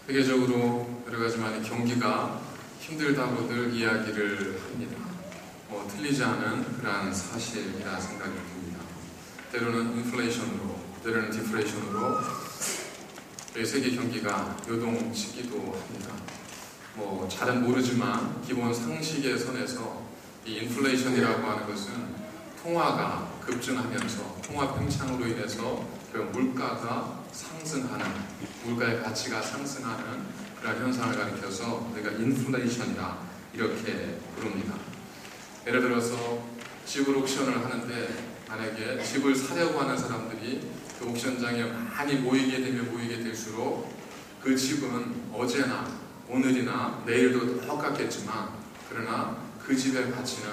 세계적으로 여러 가지 많은 경기가 힘들다고들 이야기를 합니다. 틀리지 않은 그러한 사실이라 생각이 듭니다. 때로는 인플레이션으로, 때로는 디플레이션으로 세계 경기가 요동치기도 합니다. 잘은 모르지만 기본 상식의 선에서 이 인플레이션이라고 하는 것은 통화가 급증하면서 통화 팽창으로 인해서 물가가 상승하는, 물가의 가치가 상승하는 그런 현상을 가리켜서 우리가 인플레이션이라 이렇게 부릅니다. 예를 들어서 집을 옥션을 하는데 만약에 집을 사려고 하는 사람들이 그 옥션장에 많이 모이게 될수록 그 집은 어제나 오늘이나 내일도 똑같겠지만 그러나 그 집의 가치는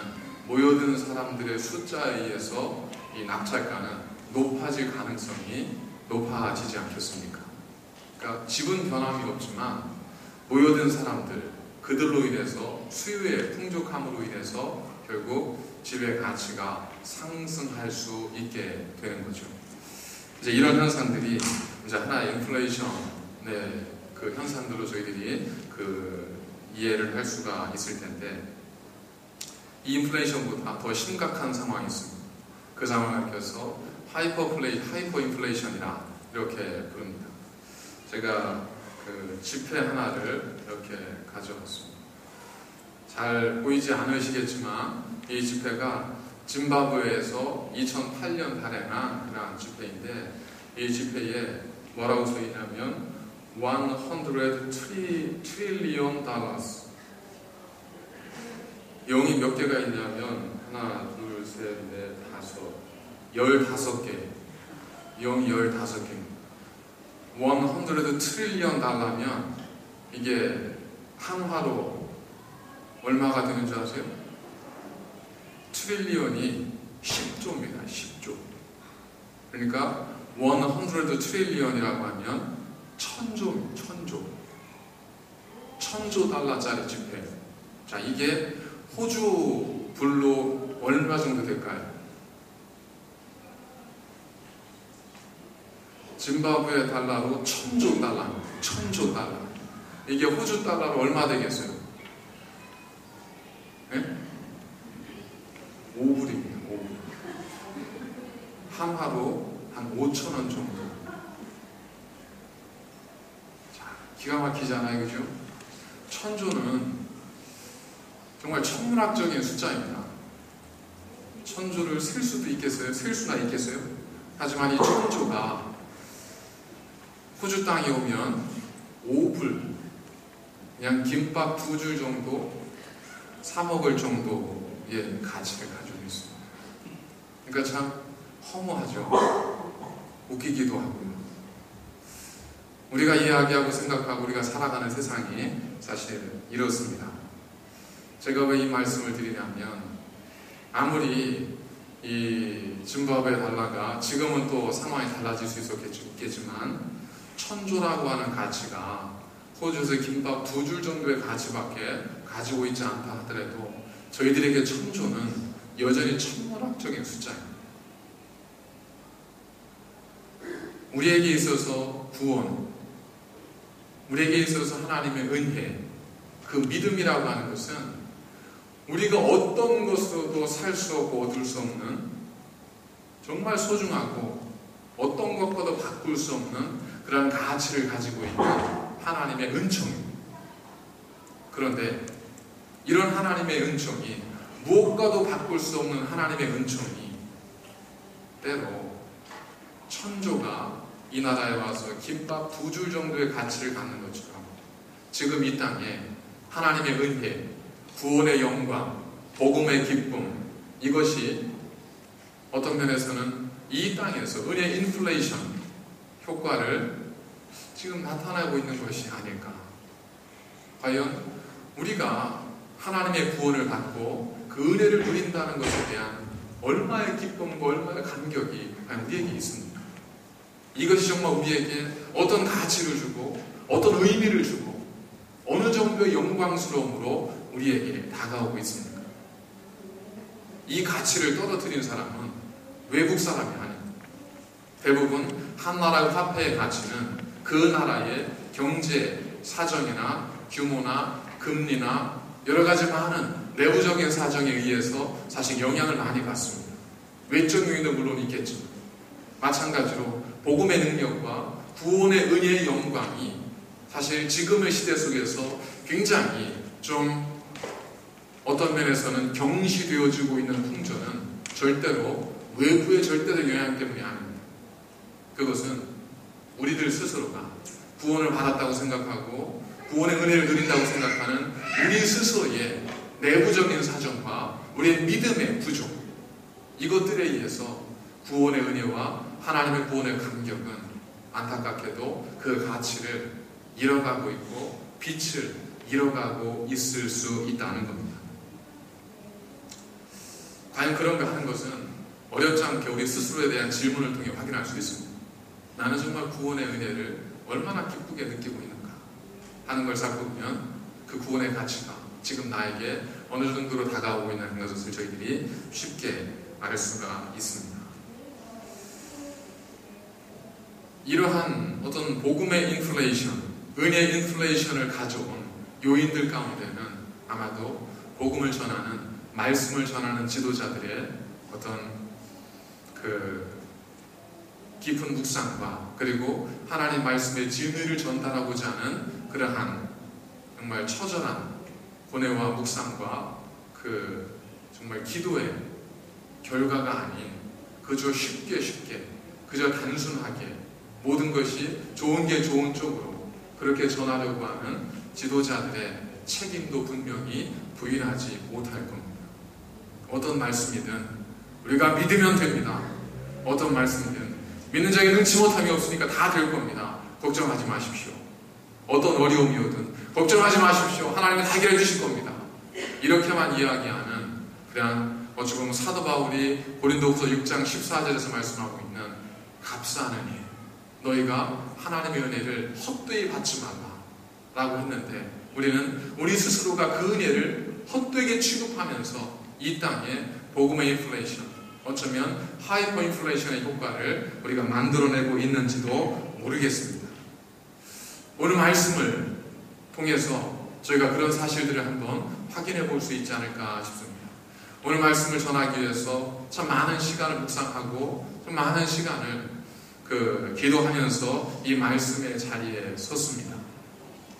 모여드는 사람들의 숫자에 의해서 이 낙찰가는 높아질 가능성이 높아지지 않겠습니까? 그러니까 집은 변함이 없지만 모여든 사람들, 그들로 인해서 수요의 풍족함으로 인해서 결국 집의 가치가 상승할 수 있게 되는 거죠. 이제 이런 현상들이 이제 하나의 인플레이션의 그 현상들로 저희들이 이해를 할 수가 있을 텐데, 이 인플레이션보다 더 심각한 상황이 있습니다. 그 상황을 가리켜서 하이퍼 인플레이션이라 이렇게 부릅니다. 제가 지폐 하나를 이렇게 가져왔습니다. 잘 보이지 않으시겠지만 이 지폐가 짐바브웨에서 2008년 발행한 그런 지폐인데, 이 지폐에 뭐라고 써 있냐면 100 트릴리언 달러스. 0이 몇 개가 있냐면 하나, 둘, 셋, 넷, 다섯, 15개. 0이 15개입니다. 100 트릴리언 달러면 이게 한화로 얼마가 되는 줄 아세요? 트릴리언이 10조입니다. 10조. 그러니까 100 트릴리언이라고 하면 1000조입니다. 1000조. 1000조 달러짜리 지폐. 자, 이게 호주 불로 얼마 정도 될까요? 짐바브웨 달러로 1000조 달러입니다. 1000조 달러. 이게 호주 달러로 얼마 되겠어요? 네? 5불입니다. 5불. 한화로 한 5,000원 정도. 자, 기가 막히잖아요, 그죠? 1000조는 정말 천문학적인 숫자입니다. 1000조를 셀 수도 있겠어요? 셀 수나 있겠어요? 하지만 이 1000조가 호주 땅에 오면 5불, 그냥 김밥 2줄 정도 사 먹을 정도의 가치를 가지고 있습니다. 그러니까 참 허무하죠. 웃기기도 하고요. 우리가 이야기하고 생각하고 우리가 살아가는 세상이 사실 이렇습니다. 제가 왜 이 말씀을 드리냐면, 아무리 이 짐바브웨 달러가 지금은 또 상황이 달라질 수 있겠지만 1000조라고 하는 가치가 호주에서 김밥 2줄 정도의 가치밖에 가지고 있지 않다 하더라도 저희들에게 1000조는 여전히 천문학적인 숫자입니다. 우리에게 있어서 구원, 우리에게 있어서 하나님의 은혜, 그 믿음이라고 하는 것은 우리가 어떤 것으로도 살 수 없고 얻을 수 없는 정말 소중하고 어떤 것과도 바꿀 수 없는 그런 가치를 가지고 있는 하나님의 은총입니다. 그런데 이런 하나님의 은총이, 무엇과도 바꿀 수 없는 하나님의 은총이 때로 1000조가 이 나라에 와서 김밥 2줄 정도의 가치를 갖는 것처럼 지금 이 땅에 하나님의 은혜, 구원의 영광, 복음의 기쁨, 이것이 어떤 면에서는 이 땅에서 은혜 인플레이션 효과를 지금 나타나고 있는 것이 아닐까. 과연 우리가 하나님의 구원을 받고 그 은혜를 누린다는 것에 대한 얼마의 기쁨과 얼마의 감격이 과연 우리에게 있습니까? 이것이 정말 우리에게 어떤 가치를 주고 어떤 의미를 주고 어느 정도의 영광스러움으로 우리에게 다가오고 있습니까? 이 가치를 떨어뜨린 사람은 외국 사람이 아닙니다. 대부분 한 나라의 화폐의 가치는 그 나라의 경제, 사정이나 규모나 금리나 여러 가지 많은 내부적인 사정에 의해서 사실 영향을 많이 받습니다. 외적 요인도 물론 있겠지만 마찬가지로 복음의 능력과 구원의 은혜의 영광이 사실 지금의 시대 속에서 굉장히 좀 어떤 면에서는 경시되어지고 있는 풍조는 절대로 외부의 절대적 영향 때문이 아닙니다. 그것은 우리들 스스로가 구원을 받았다고 생각하고 구원의 은혜를 누린다고 생각하는 우리 스스로의 내부적인 사정과 우리의 믿음의 부족, 이것들에 의해서 구원의 은혜와 하나님의 구원의 감격은 안타깝게도 그 가치를 잃어가고 있고 빛을 잃어가고 있을 수 있다는 겁니다. 과연 그런가 하는 것은 어렵지 않게 우리 스스로에 대한 질문을 통해 확인할 수 있습니다. 나는 정말 구원의 은혜를 얼마나 기쁘게 느끼고 있는가 하는 걸 살펴보면 그 구원의 가치가 지금 나에게 어느 정도로 다가오고 있는 것을 저희들이 쉽게 알 수가 있습니다. 이러한 어떤 복음의 인플레이션, 은혜의 인플레이션을 가져온 요인들 가운데는 아마도 복음을 전하는, 말씀을 전하는 지도자들의 어떤 그 깊은 묵상과 그리고 하나님 말씀의 진리를 전달하고자 하는 그러한 정말 처절한 고뇌와 묵상과 그 정말 기도의 결과가 아닌 그저 쉽게 그저 단순하게 모든 것이 좋은 게 좋은 쪽으로 그렇게 전하려고 하는 지도자들의 책임도 분명히 부인하지 못할 겁니다. 어떤 말씀이든 우리가 믿으면 됩니다. 어떤 말씀이든 믿는 자에게 능치 못함이 없으니까 다 될 겁니다. 걱정하지 마십시오. 어떤 어려움이 오든 걱정하지 마십시오. 하나님은 해결해 주실 겁니다. 이렇게만 이야기하는 그냥 어찌 보면 사도 바울이 고린도후서 6장 14절에서 말씀하고 있는 값싸는 일, 너희가 하나님의 은혜를 헛되이 받지 말라 라고 했는데 우리는 우리 스스로가 그 은혜를 헛되게 취급하면서 이 땅에 복음의 인플레이션, 어쩌면 하이퍼 인플레이션의 효과를 우리가 만들어내고 있는지도 모르겠습니다. 오늘 말씀을 통해서 저희가 그런 사실들을 한번 확인해 볼 수 있지 않을까 싶습니다. 오늘 말씀을 전하기 위해서 참 많은 시간을 묵상하고 참 많은 시간을 기도하면서 이 말씀의 자리에 섰습니다.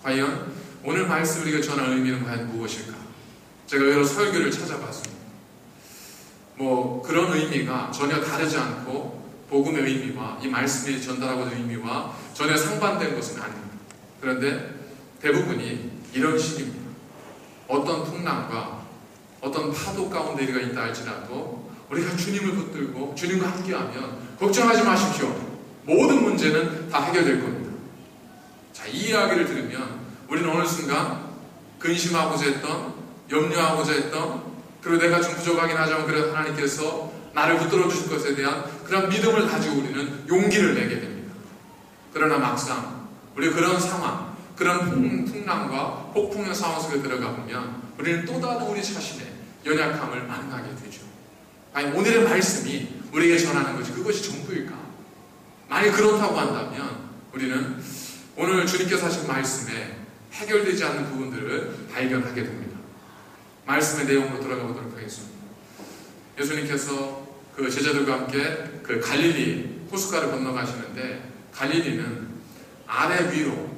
과연 오늘 말씀 우리가 전할 의미는 과연 무엇일까? 제가 여러 설교를 찾아봤습니다. 그런 의미가 전혀 다르지 않고 복음의 의미와 이 말씀이 전달하고자 하는 의미와 전혀 상반된 것은 아닙니다. 그런데 대부분이 이런 식입니다. 어떤 풍랑과 어떤 파도 가운데 우리가 있다 할지라도 우리가 주님을 붙들고 주님과 함께하면 걱정하지 마십시오. 모든 문제는 다 해결될 겁니다. 자, 이 이야기를 들으면 우리는 어느 순간 근심하고자 했던, 염려하고자 했던, 그리고 내가 좀 부족하긴 하지만 그래도 하나님께서 나를 붙들어 주실 것에 대한 그런 믿음을 가지고 우리는 용기를 내게 됩니다. 그러나 막상 우리 그런 상황, 그런 풍랑과 폭풍의 상황 속에 들어가 보면 우리는 또 다른 우리 자신의 연약함을 만나게 되죠. 아니, 오늘의 말씀이 우리에게 전하는 것이 그것이 전부일까? 만약 그렇다고 한다면 우리는 오늘 주님께서 하신 말씀에 해결되지 않는 부분들을 발견하게 됩니다. 말씀의 내용으로 들어가 보도록 하겠습니다. 예수님께서 그 제자들과 함께 그 갈릴리 호숫가를 건너가시는데 갈릴리는 아래 위로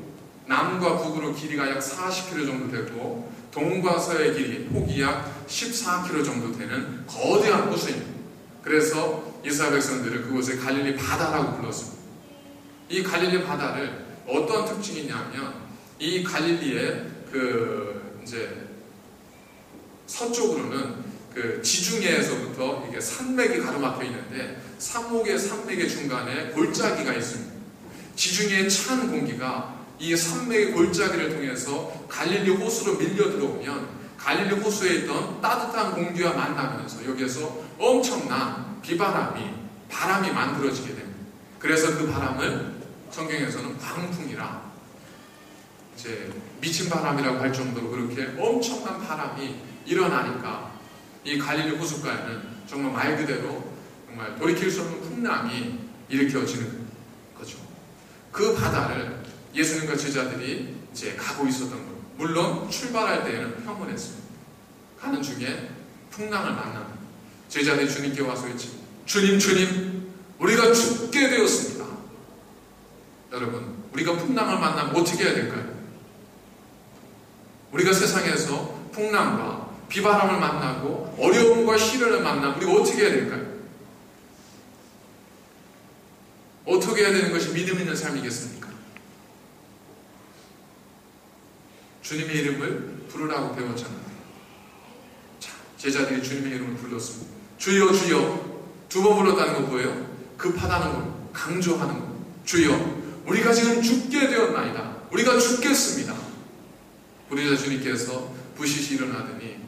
남과 북으로 길이가 약 40km 정도 되고 동과 서의 길이 폭이 약 14km 정도 되는 거대한 호수입니다. 그래서 이스라엘 백성들을 그곳에 갈릴리 바다라고 불렀습니다. 이 갈릴리 바다를 어떤 특징이 있냐면 이 갈릴리의 서쪽으로는 지중해에서부터 이게 산맥이 가로막혀 있는데 산맥의 중간에 골짜기가 있습니다. 지중해의 찬 공기가 이 산맥의 골짜기를 통해서 갈릴리 호수로 밀려 들어오면 갈릴리 호수에 있던 따뜻한 공기와 만나면서 여기에서 엄청난 바람이 만들어지게 됩니다. 그래서 그 바람을 성경에서는 광풍이라 미친 바람이라고 할 정도로 그렇게 엄청난 바람이 일어나니까 이 갈릴리 호숫가에는 정말 말 그대로 정말 돌이킬 수 없는 풍랑이 일으켜지는 거죠. 그 바다를 예수님과 제자들이 이제 가고 있었던 것. 물론 출발할 때에는 평온했습니다. 가는 중에 풍랑을 만납니다. 제자들이 주님께 와서 외치고, 주님, 주님, 우리가 죽게 되었습니다. 여러분, 우리가 풍랑을 만나면 어떻게 해야 될까요? 우리가 세상에서 풍랑과 비바람을 만나고 어려움과 시련을 만나면 우리가 어떻게 해야 될까요? 어떻게 해야 되는 것이 믿음 있는 삶이겠습니까? 주님의 이름을 부르라고 배웠잖아요. 자, 제자들이 주님의 이름을 불렀습니다. 주여, 주여. 두 번 불렀다는 거 뭐예요? 급하다는 거, 강조하는 거. 주여, 우리가 지금 죽게 되었나이다. 우리가 죽겠습니다. 부르짖어 주님께서 부시시 일어나더니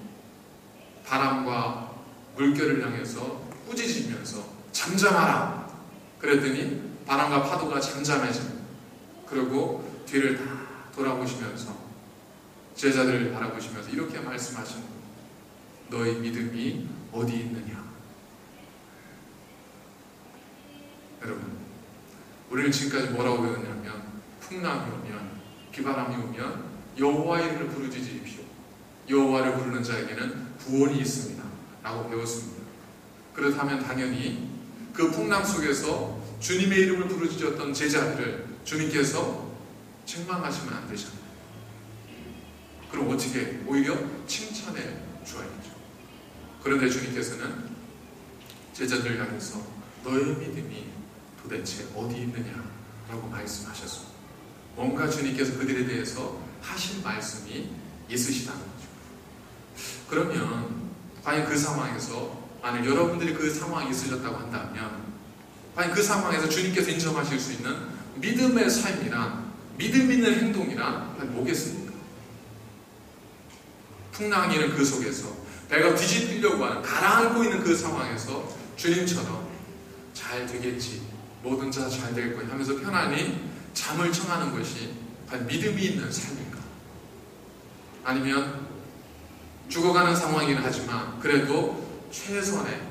바람과 물결을 향해서 꾸짖으면서 잠잠하라. 그랬더니 바람과 파도가 잠잠해집니다. 그리고 뒤를 다 돌아보시면서 제자들을 바라보시면서 이렇게 말씀하시는 거예요. 너희 믿음이 어디 있느냐? 여러분, 우리는 지금까지 뭐라고 배웠냐면 풍랑이 오면, 비바람이 오면 여호와의 이름을 부르짖으십시오. 여호와를 부르는 자에게는 구원이 있습니다 라고 배웠습니다. 그렇다면 당연히 그 풍랑 속에서 주님의 이름을 부르짖었던 제자들을 주님께서 책망하시면 안 되잖아요. 그럼 어떻게? 오히려 칭찬해 주어야죠. 그런데 주님께서는 제자들을 향해서 너의 믿음이 도대체 어디 있느냐 라고 말씀하셨습니다. 뭔가 주님께서 그들에 대해서 하신 말씀이 있으시다는 거죠. 그러면 과연 그 상황에서, 만약 여러분들이 그 상황이 있으셨다고 한다면 과연 그 상황에서 주님께서 인정하실 수 있는 믿음의 삶이란, 믿음 있는 행동이란 과연 뭐겠습니까? 풍랑이 있는 그 속에서 배가 뒤집히려고 하는, 가라앉고 있는 그 상황에서 주님처럼 잘 되겠지, 뭐든 잘 될 거야 하면서 편안히 잠을 청하는 것이 과연 믿음이 있는 삶인가? 아니면 죽어가는 상황이긴 하지만 그래도 최선의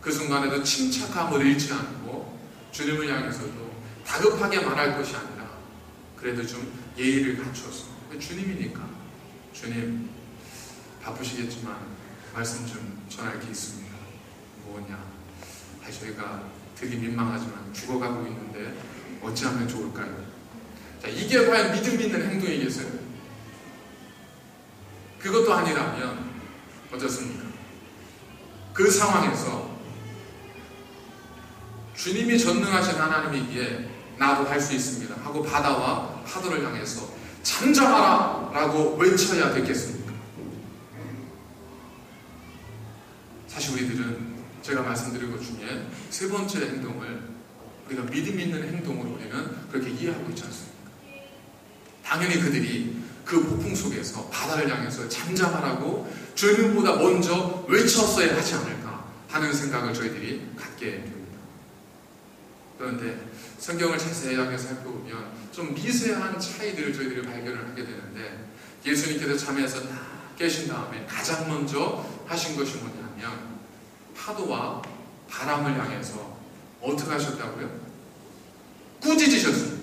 그 순간에도 침착함을 잃지 않고 주님을 향해서도 다급하게 말할 것이 아니라 그래도 좀 예의를 갖춰서, 주님이니까 주님 바쁘시겠지만 말씀 좀 전할 게 있습니다. 뭐냐? 저희가 되게 민망하지만 죽어가고 있는데 어찌하면 좋을까요? 자, 이게 과연 믿음 있는 행동이겠어요? 그것도 아니라면 어떻습니까? 그 상황에서 주님이 전능하신 하나님이기에 나도 할 수 있습니다 하고 바다와 파도를 향해서 잠잠하라 라고 외쳐야 되겠습니까? 사실 우리들은 제가 말씀드린 것 중에 세 번째 행동을 우리가 믿음 있는 행동으로 우리는 그렇게 이해하고 있지 않습니까? 당연히 그들이 그 폭풍 속에서 바다를 향해서 잠잠하라고 주님보다 먼저 외쳤어야 하지 않을까 하는 생각을 저희들이 갖게 됩니다. 그런데 성경을 자세하게 살펴보면 좀 미세한 차이들을 저희들이 발견을 하게 되는데, 예수님께서 잠에서 딱 깨신 다음에 가장 먼저 하신 것이 뭐냐면 파도와 바람을 향해서 어떻게 하셨다고요? 꾸짖으셨습니다.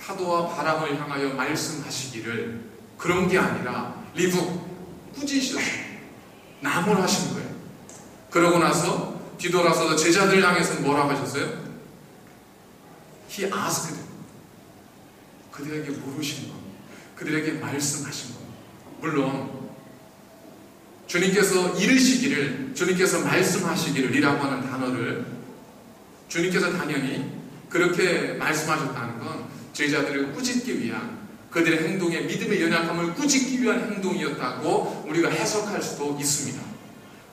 파도와 바람을 향하여 말씀하시기를, 그런 게 아니라 리북 꾸짖으셨습니다. 나무라신 거예요. 그러고 나서 뒤돌아서서 제자들 향해서는 뭐라고 하셨어요? He asked. 그들에게 물으신 것, 그들에게 말씀하신 것. 물론 주님께서 이르시기를, 주님께서 말씀하시기를 이라고 하는 단어를 주님께서 당연히 그렇게 말씀하셨다는 건 제자들을 꾸짖기 위한, 그들의 행동에 믿음의 연약함을 꾸짖기 위한 행동이었다고 우리가 해석할 수도 있습니다.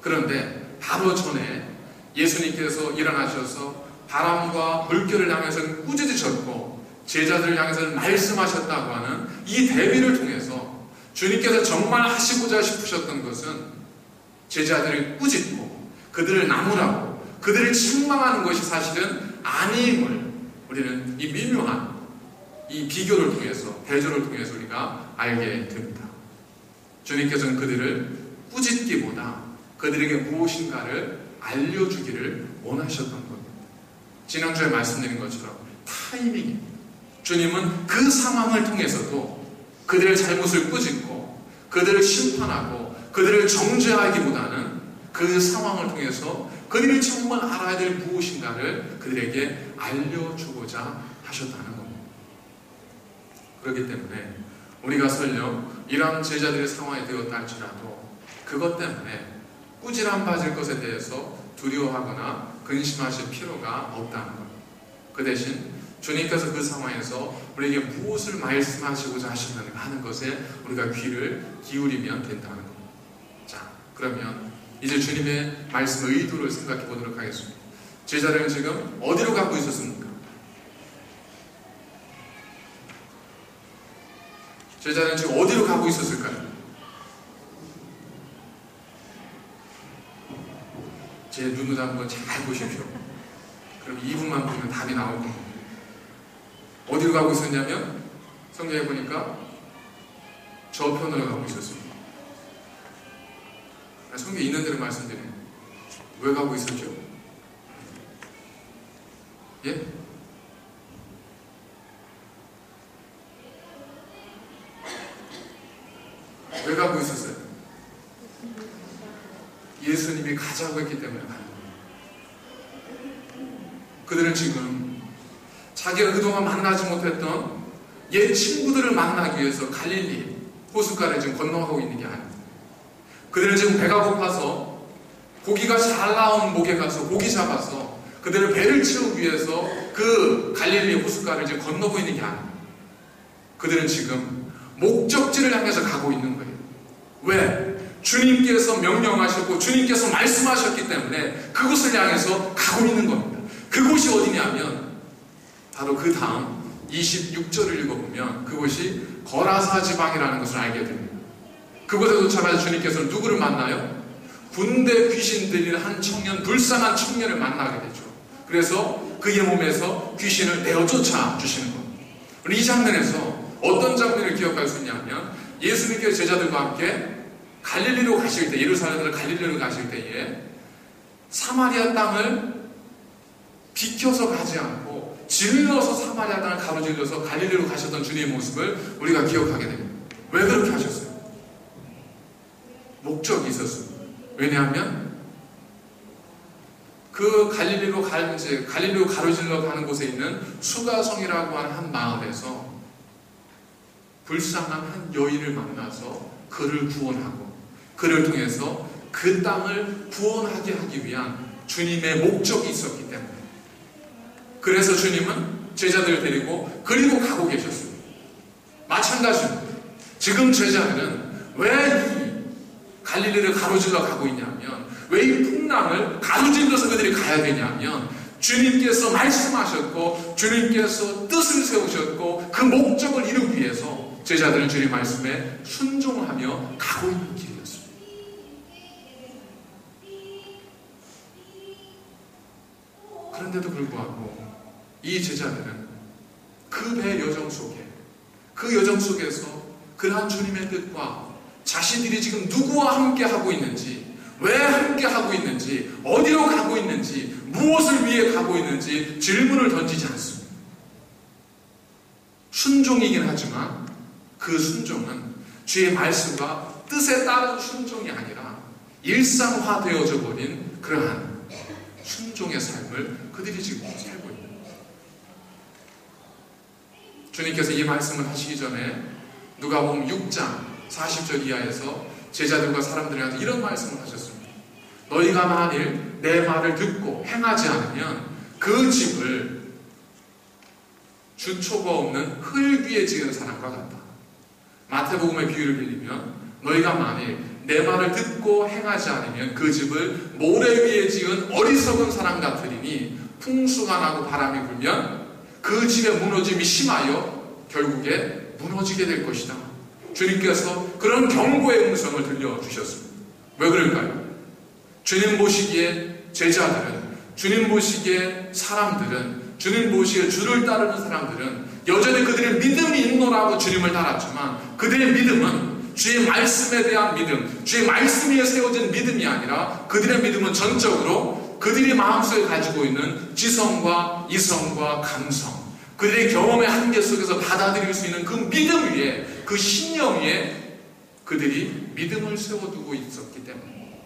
그런데 바로 전에 예수님께서 일어나셔서 바람과 물결을 향해서는 꾸짖으셨고 제자들을 향해서는 말씀하셨다고 하는 이 대비를 통해서 주님께서 정말 하시고자 싶으셨던 것은 제자들을 꾸짖고 그들을 나무라고 그들을 책망하는 것이 사실은 아님을 우리는 이 미묘한 이 비교를 통해서, 대조를 통해서 우리가 알게 됩니다. 주님께서는 그들을 꾸짖기보다 그들에게 무엇인가를 알려주기를 원하셨던 겁니다. 지난주에 말씀드린 것처럼 타이밍입니다. 주님은 그 상황을 통해서도 그들의 잘못을 꾸짖고 그들을 심판하고 그들을 정죄하기보다는 그 상황을 통해서 그들이 정말 알아야 될 무엇인가를 그들에게 알려주고자 하셨다는 겁니다. 그렇기 때문에 우리가 설령 이러한 제자들의 상황이 되었다 할지라도 그것 때문에 꾸지람 받을 것에 대해서 두려워하거나 근심하실 필요가 없다는 것. 그 대신 주님께서 그 상황에서 우리에게 무엇을 말씀하시고자 하셨는가 하는 것에 우리가 귀를 기울이면 된다는 것. 자, 그러면 이제 주님의 말씀 의도를 생각해 보도록 하겠습니다. 제자들은 지금 어디로 가고 있었습니까? 제자들은 지금 어디로 가고 있었을까요? 제 눈을 한번 잘 보십시오. 그럼 2분만 보면 답이 나올 겁니다. 어디로 가고 있었냐면 성경에 보니까 저편으로 가고 있었습니다. 성경에 있는 대로 말씀드립니다. 왜 가고 있었죠? 예? 왜 가고 있었어요? 예수님이 가자고 했기 때문에 가는 거예요. 그들은 지금 자기가 그동안 만나지 못했던 옛 친구들을 만나기 위해서 갈릴리 호숫가를 지금 건너가고 있는 게 아닙니다. 그들은 지금 배가 고파서 고기가 잘 나온 목에 가서 고기 잡아서 그들의 배를 채우기 위해서 그 갈릴리 호숫가를 지금 건너고 있는 게 아닙니다. 그들은 지금 목적지를 향해서 가고 있는 거예요. 왜? 주님께서 명령하셨고 주님께서 말씀하셨기 때문에 그곳을 향해서 가고 있는 겁니다. 그곳이 어디냐면 바로 그 다음 26절을 읽어보면 그곳이 거라사 지방이라는 것을 알게 됩니다. 그곳에 도착해서 주님께서는 누구를 만나요? 군대 귀신 들린 한 청년, 불쌍한 청년을 만나게 되죠. 그래서 그의 몸에서 귀신을 내어쫓아 주시는 겁니다. 이 장면에서 어떤 장면을 기억할 수 있냐면 예수님께서 제자들과 함께 갈릴리로 가실 때, 예루살렘으로 갈릴리로 가실 때에 사마리아 땅을 비켜서 가지 않고 질러서 사마리아 땅을 가로질러서 갈릴리로 가셨던 주님의 모습을 우리가 기억하게 됩니다. 왜 그렇게 하셨어요? 목적이 있었습니다. 왜냐하면 그 갈릴리로 가로질러 가는 곳에 있는 수가성이라고 하는 한 마을에서 불쌍한 한 여인을 만나서 그를 구원하고 그를 통해서 그 땅을 구원하게 하기 위한 주님의 목적이 있었기 때문에 그래서 주님은 제자들을 데리고 그리고 가고 계셨습니다. 마찬가지입니다. 지금 제자들은 왜 이 갈릴리를 가로질러 가고 있냐면 왜 이 풍랑을 가로질러서 그들이 가야 되냐면 주님께서 말씀하셨고 주님께서 뜻을 세우셨고 그 목적을 이루기 위해서 제자들은 주님 말씀에 순종하며 가고 있는 길이었습니다. 그런데도 불구하고 이 제자들은 그 배 여정 속에 그 여정 속에서 그러한 주님의 뜻과 자신들이 지금 누구와 함께 하고 있는지 왜 함께 하고 있는지 어디로 가고 있는지 무엇을 위해 가고 있는지 질문을 던지지 않습니다. 순종이긴 하지만 그 순종은 주의 말씀과 뜻에 따른 순종이 아니라 일상화되어져 버린 그러한 순종의 삶을 그들이 지금 살고 있는 거예요. 주님께서 이 말씀을 하시기 전에 누가복음 6장 40절 이하에서 제자들과 사람들한테 이런 말씀을 하셨습니다. 너희가 만일 내 말을 듣고 행하지 않으면 그 집을 주초가 없는 흙 위에 지은 사람과 같다. 마태복음의 비유를 빌리면 너희가 만일 내 말을 듣고 행하지 않으면 그 집을 모래 위에 지은 어리석은 사람 같으리니 풍수가 나고 바람이 불면 그 집의 무너짐이 심하여 결국에 무너지게 될 것이다. 주님께서 그런 경고의 음성을 들려주셨습니다. 왜 그럴까요? 주님 보시기에 제자들은, 주님 보시기에 사람들은, 주님 보시기에 주를 따르는 사람들은 여전히 그들의 믿음이 있노라고 주님을 따랐지만 그들의 믿음은 주의 말씀에 대한 믿음, 주의 말씀 위에 세워진 믿음이 아니라 그들의 믿음은 전적으로 그들이 마음속에 가지고 있는 지성과 이성과 감성, 그들의 경험의 한계 속에서 받아들일 수 있는 그 믿음 위에, 그 신념 위에 그들이 믿음을 세워두고 있었기 때문에,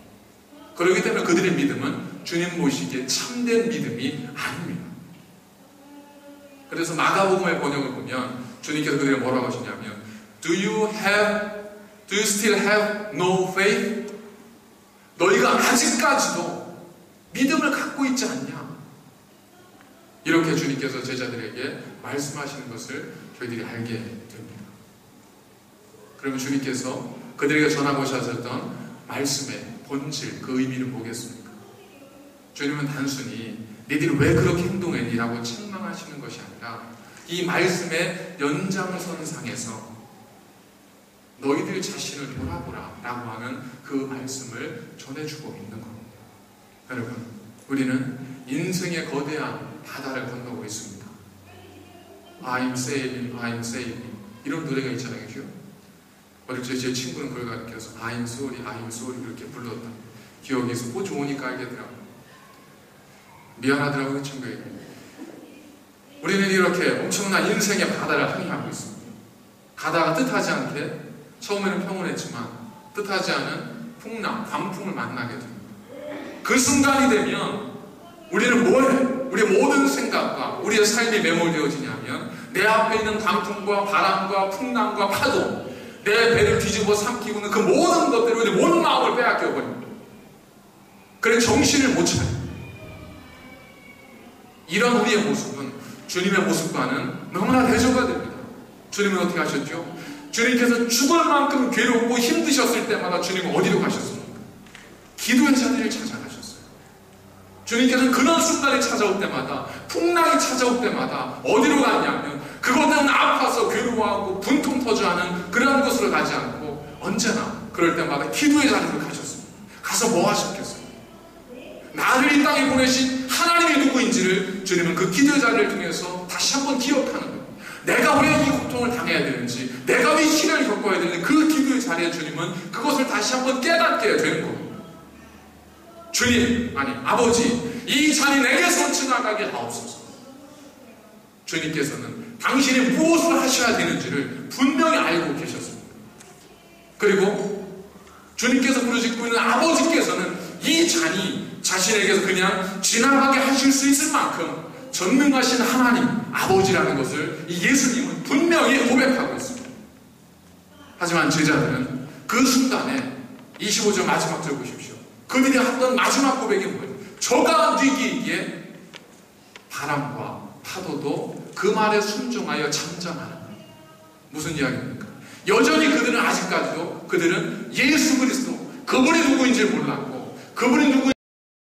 그렇기 때문에 그들의 믿음은 주님 모시기에 참된 믿음이 아닙니다. 그래서 마가복음의 번역을 보면 주님께서 그들에게 뭐라고 하시냐면 Do you still have no faith? 너희가 아직까지도 믿음을 갖고 있지 않냐? 이렇게 주님께서 제자들에게 말씀하시는 것을 저희들이 알게 됩니다. 그러면 주님께서 그들에게 전하고 하셨던 말씀의 본질, 그 의미를 보겠습니까? 주님은 단순히 너희들이 왜 그렇게 행동했니라고 책망하시는 것이 아니라 이 말씀의 연장선상에서 너희들 자신을 돌아보라 라고 하는 그 말씀을 전해주고 있는 겁니다. 여러분, 우리는 인생의 거대한 바다를 건너고 있습니다. I'm sailing, I'm sailing 이런 노래가 있잖아요. 그죠? 어릴 때 제 친구는 그걸 가르쳐서 I'm sorry, I'm sorry 그렇게 불렀다. 기억이 있어. 그 좋으니까 알겠더라고요. 미안하더라고요, 친구에게. 우리는 이렇게 엄청난 인생의 바다를 항해하고 있습니다. 가다가 뜻하지 않게 처음에는 평온했지만 뜻하지 않은 풍랑, 광풍을 만나게 됩니다. 그 순간이 되면 우리는 뭘, 우리의 모든 생각과 우리의 삶이 매몰되어지냐면 내 앞에 있는 강풍과 바람과 풍랑과 파도, 내 배를 뒤집어 삼키고 있는 그 모든 것들이 우리 온 마음을 빼앗겨버립니다. 그래 정신을 못 차려요. 이런 우리의 모습은 주님의 모습과는 너무나 대조가 됩니다. 주님은 어떻게 하셨죠? 주님께서 죽을 만큼 괴롭고 힘드셨을 때마다 주님은 어디로 가셨습니까? 기도의 자리를 찾아가셨어요. 주님께서는 그런 순간이 찾아올 때마다, 풍랑이 찾아올 때마다 어디로 갔냐면 그것은 아파서 괴로워하고 분통 터져하는 그런 곳으로 가지 않고 언제나 그럴 때마다 기도의 자리로 가셨습니다. 가서 뭐 하셨겠어요? 나를 이 땅에 보내신 하나님이 누구인지를 주님은 그 기도의 자리를 통해서 다시 한번 기억하는 거예요. 내가 왜 이 고통을 당해야 되는지, 내가 왜 시련을 겪어야 되는지 그 기도의 자리에 주님은 그것을 다시 한번 깨닫게 되는 겁니다. 주님, 아니 아버지, 이 잔이 내게서 지나가게 하옵소서. 주님께서는 당신이 무엇을 하셔야 되는지를 분명히 알고 계셨습니다. 그리고 주님께서 부르시고 있는 아버지께서는 이 잔이 자신에게서 그냥 지나가게 하실 수 있을 만큼 전능하신 하나님, 아버지라는 것을 이 예수님은 분명히 고백하고 있습니다. 하지만 제자들은 그 순간에 25절 마지막 절 보십시오. 그들이 했던 마지막 고백이 뭐예요? 저가 뛰기에 바람과 파도도 그 말에 순종하여 잠잠하는 거예요. 무슨 이야기입니까? 여전히 그들은 아직까지도 그들은 예수 그리스도, 그분이 누구인지 몰랐고 그분이 누구인지